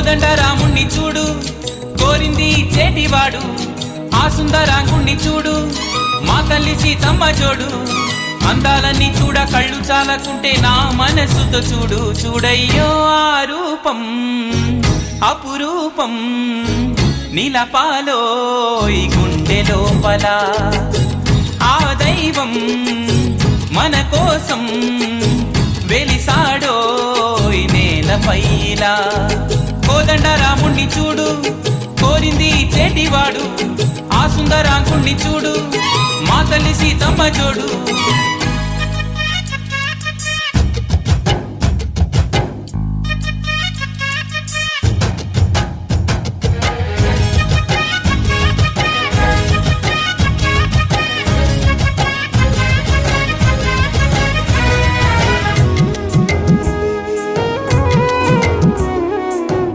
కోదండరాముణ్ణి చూడు కోరింది చేటివాడు ఆ సుందరాంగుణ్ణి చూడు మా తల్లి సీతమ్మ జోడు అందాలన్నీ చూడ కళ్ళు చాలకుంటే నా మనసుతో చూడు చూడయ్యో ఆ రూపం అపురూపం నీలపాలో ఈ గుండె లోపల ఆ దైవం మన కోసం వెలిసాడో ఈ నేలపైలా కోదండరాముణ్ణి చూడు కోరింది చేటివాడు ఆ సుందరాంగుణ్ణి చూడు మా తల్లి సీతమ్మ జోడు